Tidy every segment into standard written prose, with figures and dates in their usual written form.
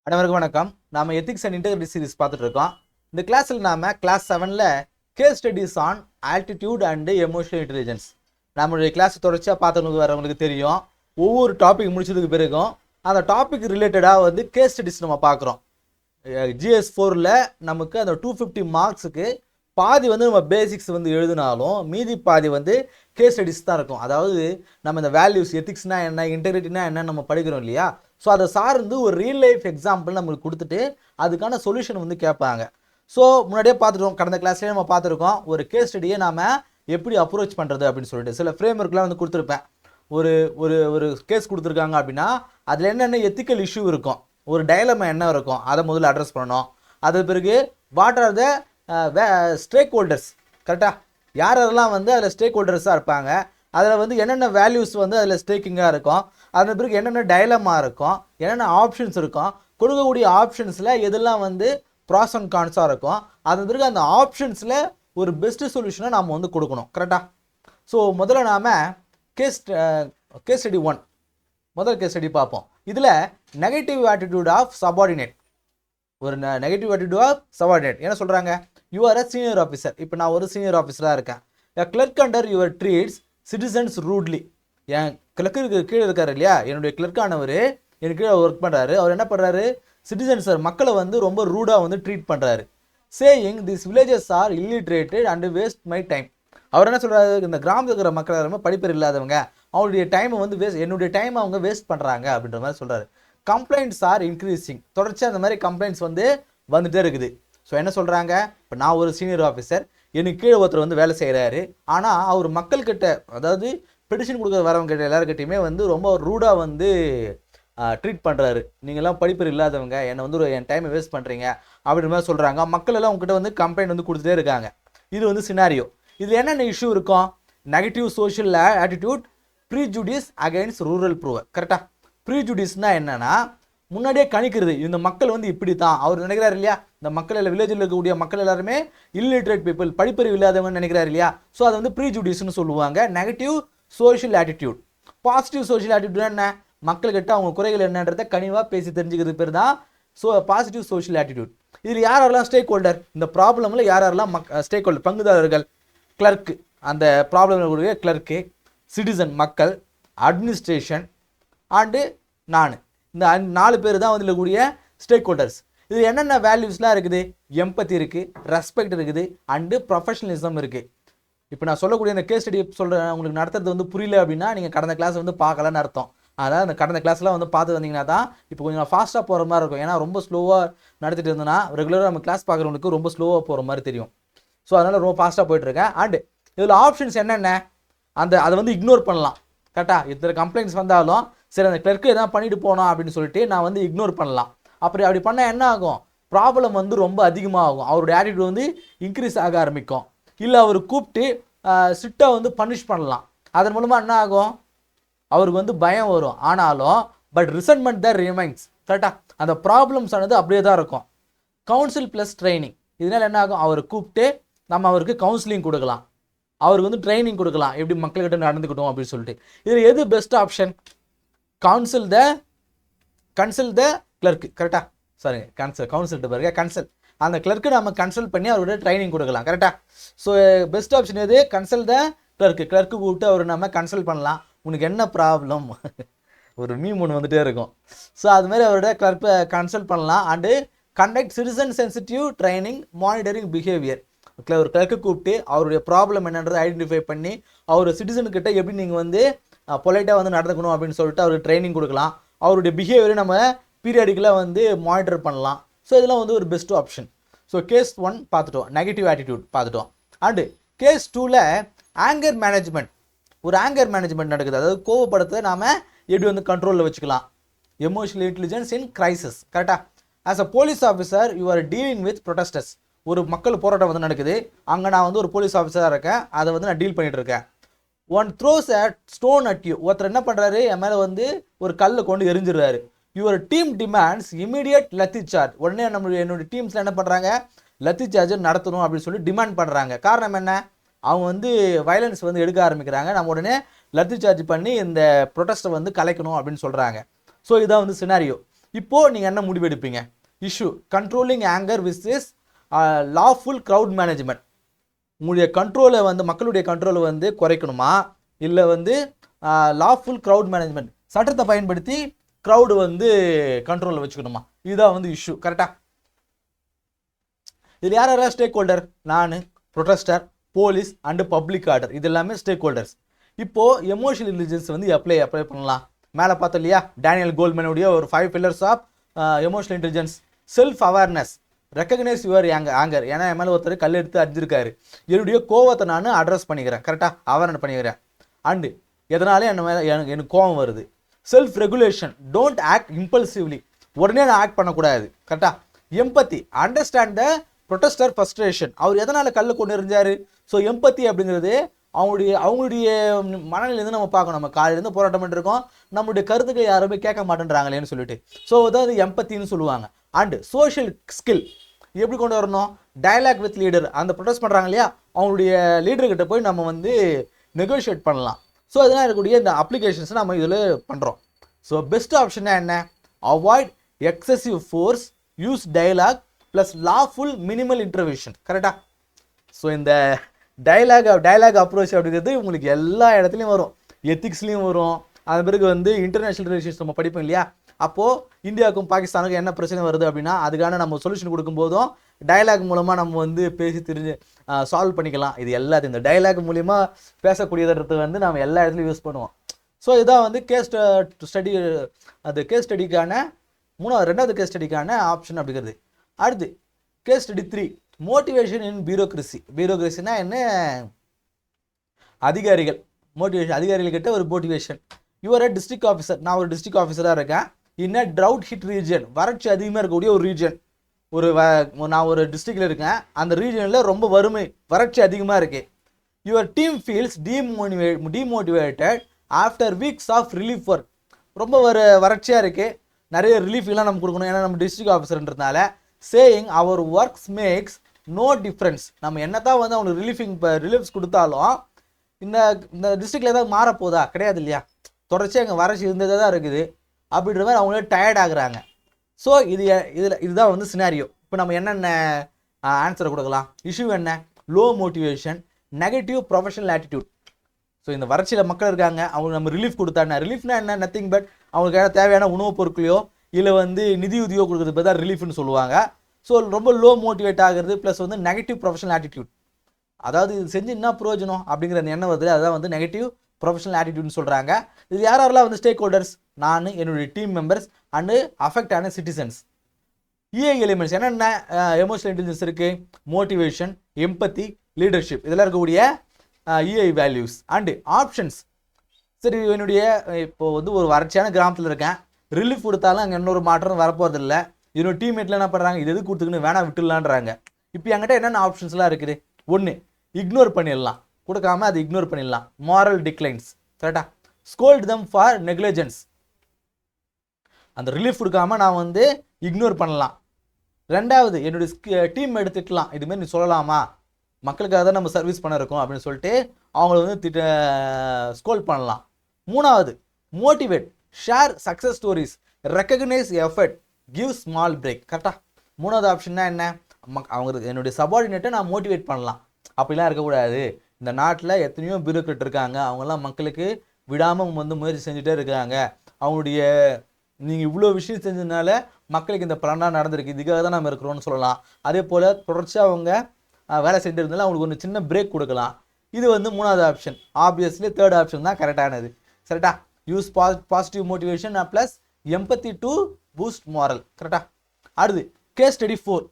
அனைவருக்கும் வணக்கம். நாம எத்திக்ஸ் அண்ட் இன்டெகிரிட்டி சீரிஸ் பார்த்துட்டு இருக்கோம். இந்த கிளாஸில் நாம கிளாஸ் 7ல case studies on attitude and emotional intelligence நம்மளுடைய கிளாஸ் தொடர்ச்சியாக பார்த்தவங்களுக்கு வரவங்களுக்கு தெரியும். ஒவ்வொரு டாபிக் முடிச்சதுக்கு பிறகும் அந்த டாபிக் ரிலேட்டடாக வந்து கேஸ் ஸ்டடிஸ் நம்ம பார்க்குறோம். GS4ல் நமக்கு அந்த 250 மார்க்ஸுக்கு பாதி வந்து நம்ம பேசிக்ஸ் வந்து எழுதினாலும் மீதி பாதி வந்து கேஸ் ஸ்டடிஸ் தான் இருக்கும். அதாவது நம்ம இந்த வேல்யூஸ் எத்திக்ஸ்னா என்ன, இன்டெகிரிட்டினா என்னன்னு நம்ம படிக்கிறோம் இல்லையா. ஸோ அதை சார்ந்து ஒரு ரியல் லைஃப் எக்ஸாம்பிள் நம்மளுக்கு கொடுத்துட்டு அதுக்கான சொல்யூஷன் வந்து கேட்பாங்க. ஸோ முன்னாடியே பார்த்துட்டோம், கடந்த கிளாஸ்லேயே நம்ம பார்த்துருக்கோம் ஒரு கேஸ் ஸ்டடியை நாம் எப்படி அப்ரோச் பண்ணுறது அப்படின்னு சொல்லிட்டு சில ஃப்ரேம் ஒர்க்லாம் வந்து கொடுத்துருப்பேன். ஒரு ஒரு ஒரு கேஸ் கொடுத்துருக்காங்க அப்படின்னா அதில் என்னென்ன எத்திக்கல் இஷ்யூ இருக்கும், ஒரு டயலமா என்ன இருக்கும், அதை முதல்ல அட்ரஸ் பண்ணணும். அது பிறகு what are the stack holders, கரெக்டாக யாரெல்லாம் வந்து அதில் ஸ்டேக் ஹோல்டர்ஸாக இருப்பாங்க, அதில் வந்து என்னென்ன வேல்யூஸ் வந்து அதில் ஸ்டேக்கிங்காக இருக்கும், அதன் பிறகு என்னென்ன டயலமா இருக்கும், என்னென்ன ஆப்ஷன்ஸ் இருக்கும், கொடுக்கக்கூடிய ஆப்ஷன்ஸில் எதெல்லாம் வந்து ப்ராஸ் அண்ட் கான்ஸாக இருக்கும், அதன் பிறகு அந்த ஆப்ஷன்ஸில் ஒரு பெஸ்ட்டு சொல்யூஷனை நாம் வந்து கொடுக்கணும். கரெக்டாக. ஸோ முதல்ல நாம் கேஸ் ஸ்டடி 1 முதல் கேஸ் ஸ்டடி பார்ப்போம். இதில் நெகட்டிவ் ஆட்டிடியூட் ஆஃப் சபார்டினேட், ஒரு நெகட்டிவ் ஆட்டிடியூட் ஆஃப் சபார்டினேட் என்ன சொல்கிறாங்க, you are a senior officer. இப்போ நான் ஒரு சீனியர் ஆஃபீஸராக இருக்கேன். A clerk under your treats citizens rudely. என் கிளர்க்கு கீழே இருக்கார் இல்லையா, என்னுடைய கிளர்க்கானவர் எனக்கு கீழே ஒர்க் பண்ணுறாரு. அவர் என்ன பண்ணுறாரு, சிட்டிசன்ஸ் மக்களை வந்து ரொம்ப ரூடாக வந்து ட்ரீட் பண்ணுறாரு. Saying this villages are illiterated and waste my time. அவர் என்ன சொல்கிறாரு, இந்த கிராமத்தில் இருக்கிற மக்கள் எல்லாருமே படிப்பர் இல்லாதவங்க, அவங்களுடைய டைமை வந்து என்னுடைய டைமை அவங்க வேஸ்ட் பண்ணுறாங்க அப்படின்ற மாதிரி சொல்கிறாரு. Complaints are increasing. தொடர்ச்சியாக அந்த மாதிரி கம்ப்ளைண்ட்ஸ் வந்து வந்துகிட்டே இருக்குது. ஸோ என்ன சொல்கிறாங்க, இப்போ நான் ஒரு சீனியர் ஆஃபீஸர், எனக்கு கீழே ஒருத்தர் வந்து வேலை செய்கிறாரு. ஆனால் அவர் மக்கள்கிட்ட, அதாவது பெட்டிஷன் கொடுக்குற வரவங்க கிட்ட எல்லாருக்கிட்டையுமே வந்து ரொம்ப ரூடாக வந்து ட்ரீட் பண்ணுறாரு. நீங்கள்லாம் படிப்பர் இல்லாதவங்க, என்னை வந்து என் டைமை வேஸ்ட் பண்ணுறீங்க அப்படின்ற மாதிரி சொல்கிறாங்க. மக்கள் எல்லாம் உங்ககிட்ட வந்து கம்ப்ளைண்ட் வந்து கொடுத்துட்டே இருக்காங்க. இது வந்து சினாரியோ. இதில் என்னென்ன இஷ்யூ இருக்கும், negative social attitude, prejudice against rural Brewer. கரெக்டாக. ப்ரீஜுடிஸ்னால் என்னென்னா முன்னாடியே கணிக்கிறது, இந்த மக்கள் வந்து இப்படி தான் அவர் நினைக்கிறார் இல்லையா. இந்த மக்கள் எல்லாம் வில்லேஜில் இருக்கக்கூடிய மக்கள் எல்லாருமே இல்லிட்ரேட் பீப்புள், படிப்பறிவு இல்லாதவங்கன்னு நினைக்கிறார் இல்லையா. ஸோ அது வந்து ப்ரீஜுடிஸ்னு சொல்லுவாங்க. Negative social attitude. Positive social attitude என்ன, மக்கள்கிட்ட அவங்க குறைகள் என்னன்றதை கனிவாக பேசி தெரிஞ்சுக்கிறது பேர் தான் பாசிட்டிவ் சோஷியல் ஆட்டிடியூட். இதில் யாரெல்லாம் ஸ்டேக் ஹோல்டர், இந்த ப்ராப்ளமில் யாரெல்லாம் ஸ்டேக் ஹோல்டர், பங்குதாரர்கள், கிளர்க்கு, அந்த ப்ராப்ளமில் கூடிய கிளர்க்கு, சிட்டிசன் மக்கள், அட்மினிஸ்ட்ரேஷன் அண்டு நான், இந்த 4 பேர் தான் வந்து கூடிய ஸ்டேக் ஹோல்டர்ஸ். இது என்னென்ன வேல்யூஸ்லாம் இருக்குது, எம்பத்தி இருக்குது, ரெஸ்பெக்ட் இருக்குது அண்டு ப்ரொஃபஷனலிசம் இருக்குது. இப்போ நான் சொல்லக்கூடிய இந்த கேஸ் ஸ்டடி சொல்கிறேன், உங்களுக்கு நடத்துறது வந்து புரியல அப்படின்னா நீங்கள் கடந்த கிளாஸ் வந்து பார்க்கலான்னு அர்த்தம். அதாவது அந்த கடந்த கிளாஸ்லாம் வந்து பார்த்து வந்தீங்கன்னா தான் இப்போ கொஞ்சம் ஃபாஸ்ட்டாக போகிற மாதிரி இருக்கும். ஏன்னா ரொம்ப ஸ்லோவாக நடத்திட்டு இருந்தோன்னா ரெகுலராக நம்ம கிளாஸ் பார்க்குறவங்களுக்கு ரொம்ப ஸ்லோவாக போகிற மாதிரி தெரியும். ஸோ அதனால் ரொம்ப ஃபாஸ்ட்டாக போயிட்டுருக்கேன். அண்டு இதில் ஆப்ஷன்ஸ் என்னென்ன, அதை வந்து இக்னோர் பண்ணலாம். கரெக்டாக. இத்தனை கம்ப்ளைண்ட்ஸ் வந்தாலும் சரி அந்த கிளர்க்கு எதாவது பண்ணிட்டு போனோம் அப்படின்னு சொல்லிட்டு நான் வந்து இக்னோர் பண்ணலாம். அப்படி பண்ணால் என்ன ஆகும், ப்ராப்ளம் வந்து ரொம்ப அதிகமாகும், அவருடைய ஆட்டிடியூட் வந்து இன்க்ரீஸ் ஆக ஆரம்பிக்கும். இல்லை அவர் கூப்பிட்டு ஸ்ட்ரிக்டாக வந்து பனிஷ் பண்ணலாம். அதன் மூலமாக என்ன ஆகும், அவருக்கு வந்து பயம் வரும். ஆனாலும் பட் ரிசன்மெண்ட் தான் ரிமைன்ஸ். கரெக்டாக. அந்த ப்ராப்ளம்ஸ் ஆனது அப்படியே தான் இருக்கும். Council plus training. இதனால் என்ன ஆகும், அவரை கூப்பிட்டு நம்ம அவருக்கு கவுன்சிலிங் கொடுக்கலாம், அவருக்கு வந்து ட்ரைனிங் கொடுக்கலாம், எப்படி மக்கள்கிட்ட நடந்துக்கிட்டோம் அப்படின்னு சொல்லிட்டு. இதில் எது பெஸ்ட் ஆப்ஷன், கவுன்சில் த கிளர்க்கு. கரெக்டாக. சாரி, கவுன்சில்ட்டு பாருங்க, கன்சல், அந்த கிளர்க்கு நம்ம கன்சல்ட் பண்ணி அவர்கிட்ட ட்ரைனிங் கொடுக்கலாம். கரெக்டாக. ஸோ பெஸ்ட் ஆப்ஷன் எது, கன்சல் த கிளர்க்கு கூப்பிட்டு அவர் நம்ம கன்சல்ட் பண்ணலாம், உனக்கு என்ன ப்ராப்ளம், ஒரு மீம் ஒன்று வந்துகிட்டே இருக்கும். ஸோ அதுமாதிரி அவரோட கிளர்க்கை கன்சல்ட் பண்ணலாம். And conduct citizen sensitive training monitoring behaviour. ஒரு கிளர்க்கு கூப்பிட்டு அவருடைய ப்ராப்ளம் என்னன்றதை ஐடென்டிஃபை பண்ணி அவர் சிட்டிசன்கிட்ட எப்படி நீங்கள் வந்து பொலைட்டாக வந்து நடந்துக்கணும் அப்படின்னு சொல்லிட்டு அவருக்கு ட்ரைனிங் கொடுக்கலாம். அவருடைய பிஹேவியரை நம்ம பீரியாடிக்கலாக வந்து மானிட்டர் பண்ணலாம். ஸோ இதெல்லாம் வந்து ஒரு பெஸ்ட் ஆப்ஷன். ஸோ கேஸ் 1 பார்த்துட்டோம், நெகட்டிவ் ஆட்டிடியூட் பார்த்துட்டோம். அண்டு கேஸ் 2ல் ஆங்கர் மேனேஜ்மெண்ட். ஒரு ஆங்கர் மேனேஜ்மெண்ட் நடக்குது, அதாவது கோவப்படுத்த நாம் எப்படி வந்து கண்ட்ரோலில் வச்சுக்கலாம். Emotional intelligence in crisis. கரெக்டாக. As a police officer you are dealing with protesters. ஒரு மக்கள் போராட்டம் வந்து நடக்குது, அங்கே நான் வந்து ஒரு போலீஸ் ஆஃபீஸராக இருக்கேன், அதை வந்து நான் டீல் பண்ணிகிட்டு இருக்கேன். One throws a stone at you. ஒருத்தர் என்ன பண்ணுறாரு, என் மேலே வந்து ஒரு கல்லை கொண்டு எரிஞ்சிடுறாரு. Your team demands immediate lathi charge. உடனே என்னுடைய டீம்ஸில் என்ன பண்ணுறாங்க, லத்தி சார்ஜ் நடத்தணும் அப்படின்னு சொல்லி டிமாண்ட் பண்ணுறாங்க. காரணம் என்ன, அவங்க வந்து வயலன்ஸ் வந்து எடுக்க ஆரம்பிக்கிறாங்க, நம்ம உடனே லத்தி சார்ஜ் பண்ணி இந்த ப்ரொடெஸ்ட்டை வந்து கலைக்கணும் அப்படின்னு சொல்கிறாங்க. ஸோ இதான் வந்து சினாரியோ. இப்போது நீங்கள் என்ன முடிவு எடுப்பீங்க? இஷ்யூ கண்ட்ரோலிங் ஆங்கர் விஸ் லாஃபுல் க்ரௌட் மேனேஜ்மெண்ட். உங்களுடைய கண்ட்ரோலை வந்து மக்களுடைய கண்ட்ரோலை வந்து குறைக்கணுமா, இல்லை வந்து லாஃபுல் க்ரௌட் மேனேஜ்மெண்ட் சட்டத்தை பயன்படுத்தி க்ரௌடு வந்து கண்ட்ரோலில் வச்சுக்கணுமா? இதுதான் வந்து இஷ்யூ. கரெக்டாக? இதில் யார் யாராவது ஸ்டேக் ஹோல்டர்? நான், protester, police and public order, இது எல்லாமே ஸ்டேக் ஹோல்டர்ஸ். இப்போது எமோஷனல் இன்டெலிஜென்ஸ் வந்து அப்ளை பண்ணலாம். மேலே பார்த்தோம் இல்லையா, டேனியல் கோல்மேனுடைய ஒரு 5 pillars of emotional intelligence. Self awareness, recognise your anger. ஏன்னா என் மேலே ஒருத்தர் கல் எடுத்து அடிஞ்சிருக்காரு, என்னுடைய கோவத்தை நான் அட்ரஸ் பண்ணிக்கிறேன். கரெக்டாக? அவேர்னஸ் பண்ணிக்கிறேன். அண்டு எதனாலே என்ன மேலே எனக்கு கோவம் வருது. செல்ஃப் ரெகுலேஷன், டோன்ட் ஆக்ட் இம்பல்சிவ்லி, உடனே நான் ஆக்ட் பண்ணக்கூடாது. கரெக்டாக? எம்பத்தி, அண்டர்ஸ்டாண்ட் த ப்ரொட்டஸ்டர் ஃப்ரஸ்ட்ரேஷன், அவர் எதனால் கல்லை கொண்டு எறிஞ்சாரு. ஸோ எம்பத்தி அப்படிங்கிறது அவங்களுடைய மனநிலையிலேருந்து நம்ம பார்க்கணும். நம்ம காலையிலேருந்து போராட்டம் பண்ணிருக்கோம், நம்மளுடைய கருத்துக்களை யாருமே கேட்க மாட்டேன்றாங்களேன்னு சொல்லிட்டு. ஸோ அதாவது எம்பத்தின்னு சொல்லுவாங்க. அண்டு சோஷியல் ஸ்கில் எப்படி கொண்டு வரணும்? டயலாக் வித் லீடர், அந்த ப்ரொடெஸ்ட் பண்ணுறாங்க இல்லையா, அவங்களுடைய லீடர்கிட்ட போய் நம்ம வந்து நெகோஷியேட் பண்ணலாம். ஸோ இதெல்லாம் இருக்கக்கூடிய இந்த அப்ளிகேஷன்ஸ் நம்ம இதில் பண்ணுறோம். ஸோ பெஸ்ட் ஆப்ஷன்னா என்ன? Avoid excessive force, use dialogue plus lawful minimal intervention. கரெக்டாக? ஸோ இந்த டயலாக் அப்ரோச் அப்படிங்கிறது உங்களுக்கு எல்லா இடத்துலையும் வரும், எத்திக்ஸ்லேயும் வரும். அது பிறகு வந்து இன்டர்நேஷ்னல் ரிலேஷன்ஸ் நம்ம படிப்போம் இல்லையா, அப்போது இந்தியாவுக்கும் பாகிஸ்தானுக்கும் என்ன பிரச்சனை வருது அப்படின்னா அதுக்கான நம்ம சொல்யூஷன் கொடுக்கும்போதும் டயலாக் மூலமாக நம்ம வந்து பேசி தெரிஞ்சு சால்வ் பண்ணிக்கலாம். இது எல்லாத்தையும் இந்த டயலாக் மூலிமா பேசக்கூடியது வந்து நம்ம எல்லா இடத்துலையும் யூஸ் பண்ணுவோம். ஸோ இதான் வந்து கேஸ் ஸ்டடி, அது கேஸ் ஸ்டடிக்கான ரெண்டாவது கேஸ் ஸ்டடிக்கான ஆப்ஷன் அப்படிங்கிறது. அடுத்து கேஸ் ஸ்டடி 3, மோட்டிவேஷன் இன் பியூரோக்ரஸி. பியூரோக்ரஸினா என்ன? அதிகாரிகள். மோட்டிவேஷன், அதிகாரிகள்கிட்ட ஒரு motivation. Your a district officer, நான் ஒரு டிஸ்ட்ரிக்ட் ஆஃபீஸராக இருக்கேன். இன்ன ட்ரவுட் ஹிட் ரீஜன், வறட்சி அதிகமாக இருக்கக்கூடிய ஒரு ரீஜன். நான் ஒரு டிஸ்ட்ரிக்டில் இருக்கேன், அந்த ரீஜனில் ரொம்ப வறட்சி அதிகமாக இருக்கு. Your team feels demotivated after weeks of relief work. ரொம்ப வறட்சியாக இருக்குது, நிறைய ரிலீஃப்லாம் நம்ம கொடுக்கணும், ஏன்னா நம்ம டிஸ்ட்ரிக்ட் ஆஃபீஸர்ன்றதுனால. Saying our works makes no difference, நம்ம என்ன தான் வந்து அவங்களுக்கு ரிலீஃப்ஸ் கொடுத்தாலும் இந்த டிஸ்ட்ரிக்டில் ஏதாவது மாறப்போதா? கிடையாது இல்லையா, தொடர்ச்சி அங்கே வறட்சி இருந்ததாக தான் இருக்குது. அப்படின்ற மாதிரி அவங்களே டயர்ட் ஆகுறாங்க. ஸோ இதுதான் வந்து சினாரியோ. இப்போ நம்ம என்னென்ன ஆன்சரை கொடுக்கலாம்? இஷ்யூ என்ன? Low motivation, negative professional attitude. So இந்த வறட்சியில் மக்கள் இருக்காங்க, அவங்களுக்கு நம்ம ரிலீஃப் கொடுத்தா ரிலீஃப்னா என்ன? நத்திங் பட் அவங்களுக்கு தேவையான உணவுப் பொருட்களையோ இல்லை வந்து நிதியுதவியோ கொடுக்குறது தான் ரிலீஃப்னு சொல்லுவாங்க. ஸோ ரொம்ப லோ மோட்டிவேட் ஆகிறது, ப்ளஸ் வந்து நெகட்டிவ் ப்ரொஃபஷனல் ஆட்டிடியூட். அதாவது இது செஞ்சு என்ன பிரயோஜனம் அப்படிங்கிற எண்ணம் வருது, அதுதான் வந்து நெகட்டிவ் ப்ரொஃபஷனல் ஆட்டிடியூட்னு சொல்கிறாங்க. இது யாரெல்லாம் வந்து ஸ்டேக் ஹோல்டர்ஸ்? நான், என்னுடைய டீம் மெம்பர்ஸ் அண்டு அஃபெக்ட் ஆன சிட்டிசன்ஸ். இஏ எலிமெண்ட்ஸ் என்னென்ன எமோஷனல் இன்டெலிஜென்ஸ் இருக்குது? மோட்டிவேஷன், எம்பத்தி, லீடர்ஷிப், இதெல்லாம் இருக்கக்கூடிய இஏ வேல்யூஸ். And options. சரி, என்னுடைய இப்போ வந்து ஒரு வறட்சியான கிராமத்தில் இருக்கேன், ரிலீஃப் கொடுத்தாலும் அங்கே இன்னொரு மாற்றம் வரப்போகிறது இல்லை. என்னோட டீம்மேட்டில் என்ன பண்ணுறாங்க? இது எது கொடுத்துக்குன்னு வேணா விட்டுடலான்றாங்க. இப்போ என்கிட்ட என்னென்ன ஆப்ஷன்ஸ்லாம் இருக்குது? ஒன்று, இக்னோர் பண்ணிடலாம், கொடுக்காம அது இக்னோர் பண்ணிடலாம். Moral declines. கரெக்டா? ஸ்கோல்ட் தம் ஃபார் நெக்லிஜென்ஸ், அந்த ரிலீஃப் கொடுக்காம நான் வந்து இக்னோர் பண்ணலாம். ரெண்டாவது, என்னுடைய டீம் எடுத்துக்கலாம், இதுமாரி நீ சொல்லலாமா, மக்களுக்காக தான் நம்ம சர்வீஸ் பண்ண இருக்கோம் அப்படின்னு சொல்லிட்டு அவங்கள வந்து ஸ்கோல் பண்ணலாம். மூணாவது, motivate, share success stories, recognise effort, give small break. கரெக்டாக? மூணாவது ஆப்ஷன்னா என்ன? அவங்களுக்கு என்னுடைய சபார்டினேட்டை நான் மோட்டிவேட் பண்ணலாம். அப்படிலாம் இருக்கக்கூடாது, இந்த நாட்டில் எத்தனையோ பியூரோக்ராட் இருக்காங்க, அவங்கெல்லாம் மக்களுக்கு விடாமல் வந்து முயற்சி செஞ்சுட்டே இருக்காங்க, அவங்களுடைய நீங்கள் இவ்வளோ விஷயம் செஞ்சதுனால மக்களுக்கு இந்த பலனாக நடந்திருக்கு, இதுக்காக தான் நம்ம இருக்கிறோம்னு சொல்லலாம். அதே போல் தொடர்ச்சியாக அவங்க வேலை செஞ்சுட்டு இருந்தாலும் அவங்களுக்கு ஒரு சின்ன பிரேக் கொடுக்கலாம். இது வந்து மூணாவது ஆப்ஷன். ஆப்வியஸ்லி தேர்ட் ஆப்ஷன் தான் கரெக்டானது. கரெக்டா? Use positive motivation plus empathy to boost morale. கரெக்டா? அடுத்து case study 4,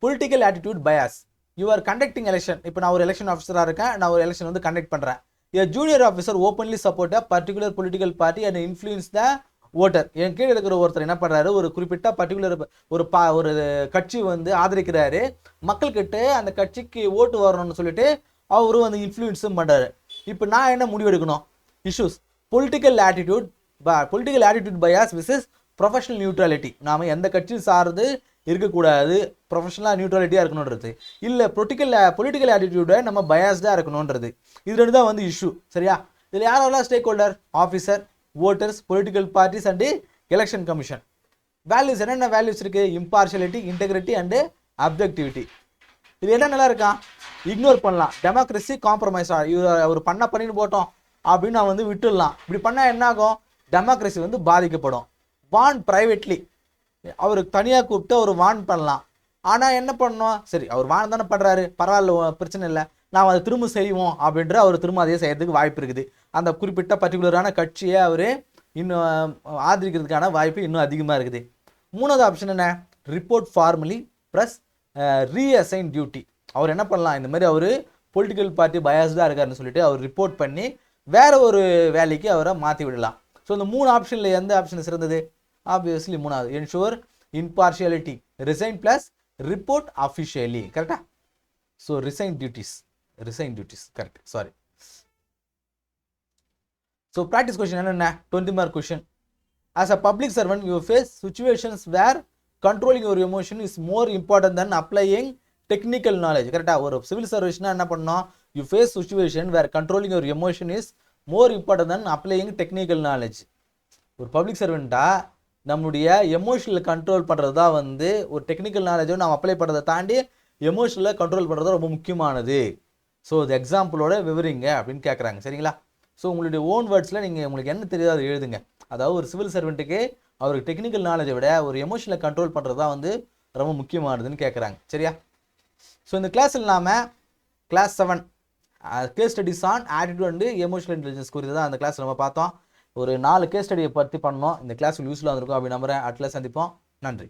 political attitude bias. You are conducting election. இப்போ நான் ஒரு எலெக்ஷன் ஆஃபீஸராக இருக்கேன், நான் ஒரு எலெக்ஷன் வந்து கண்டக்ட் பண்ணுறேன். A junior officer openly support a particular political party and influence the voter. என் கீழே இருக்கிற ஒருத்தர் என்ன பண்ணுறாரு, ஒரு குறிப்பிட்ட பர்டிகுலர் ஒரு கட்சி வந்து ஆதரிக்கிறாரு, மக்கள்கிட்ட அந்த கட்சிக்கு ஓட்டு வரணும்னு சொல்லிட்டு அவரும் வந்து இன்ஃப்ளூயன்ஸும் பண்ணுறாரு. இப்போ நான் என்ன முடிவு எடுக்கணும்? Issues political attitude bias versus professional neutrality. நாம் எந்த கட்சியும் சார்ந்து இருக்கக்கூடாது, ப்ரொஃபஷனலாக நியூட்ரலிட்டியாக இருக்கணுன்றது, இல்லை பொலிட்டிக்கல் ஆட்டிடியூடை நம்ம பயாஸ்டாக இருக்கணுன்றது. இது ரெண்டு தான் வந்து இஷ்யூ. சரியா? இதில் யாரெல்லாம் stakeholder? Officer, voters, political parties and election commission. Values என்னென்ன வேல்யூஸ் இருக்குது? Impartiality, integrity and objectivity. இது என்னென்னலாம் இருக்கான்? இக்னோர் பண்ணலாம். டெமோக்ரஸி காம்ப்ரமைஸ் அவர் பண்ணின்னு போட்டோம் அப்படின்னு நான் விட்டுடலாம். இப்படி பண்ணால் என்ன ஆகும்? டெமோக்ரஸி பாதிக்கப்படும். வான் ப்ரைவேட்லி, அவருக்கு தனியாக கூப்பிட்டு அவர் வான் பண்ணலாம். ஆனால் என்ன பண்ணணும்? சரி, அவர் வான் தானே பண்ணுறாரு, பரவாயில்ல, பிரச்சனை இல்லை, நாம் அதை திரும்ப செய்வோம் அப்படின்ற அவர் திரும்ப அதே செய்யறதுக்கு வாய்ப்பு இருக்குது. அந்த குறிப்பிட்ட பர்டிகுலரான கட்சியை அவர் இன்னும் ஆதரிக்கிறதுக்கான வாய்ப்பு இன்னும் அதிகமாக இருக்குது. மூணாவது ஆப்ஷன் என்ன? Report formally plus reassign duty. அவர் என்ன பண்ணலாம்? இந்த மாதிரி அவர் பொலிட்டிக்கல் பார்ட்டி பயாஸ்டாக இருக்காருன்னு சொல்லிட்டு அவர் ரிப்போர்ட் பண்ணி வேற ஒரு வேலைக்கு அவரை மாற்றி விடலாம். ஸோ இந்த 3 ஆப்ஷனில் எந்த ஆப்ஷன் சிறந்தது? ஆப்வியஸ்லி மூணாவது, ensure impartiality, resign plus report officially. கரெக்டா? So resign duties correct. Sorry. So practice question என்னென்ன? 20 mark question. As a public servant, you face situations where controlling your emotion is more important than applying technical knowledge. கரெக்டா? ஒரு civil சர்வீஸ்னா என்ன பண்ணணும்? You face situation where controlling your emotion is more important than applying technical knowledge. ஒரு public சர்வெண்ட்டா நம்மளுடைய emotional control பண்ணுறது தான் ஒரு technical நாலேஜோ நம்ம அப்ளை பண்ணுறதை தாண்டி எமோஷனலில் கண்ட்ரோல் பண்ணுறது ரொம்ப முக்கியமானது. ஸோ இது எக்ஸாம்பிளோட விவரிங்க அப்படின்னு கேட்குறாங்க. சரிங்களா? ஸோ உங்களுடைய ஓன் வேர்ட்ஸில் நீங்கள் உங்களுக்கு என்ன தெரியுதோ அதை எழுதுங்க. அதாவது ஒரு சிவில் சர்வெண்ட்டுக்கு அவருக்கு டெக்னிக்கல் நாலேஜை விட ஒரு எமோஷனலை கண்ட்ரோல் பண்ணுறது தான் ரொம்ப முக்கியமானதுன்னு கேட்குறாங்க. சரியா? ஸோ இந்த கிளாஸில் நாம் class 7 case studies on attitude and emotional intelligence குறித்து தான் அந்த கிளாஸ் நம்ம பார்த்தோம். ஒரு 4 கேஸ் ஸ்டடியை பற்றி பண்ணோம். இந்த கிளாஸ் யூஸ்ஃபுல்லாக இருக்கும் அப்படின்னு நம்புகிறேன். அடுத்த சந்திப்போம். நன்றி.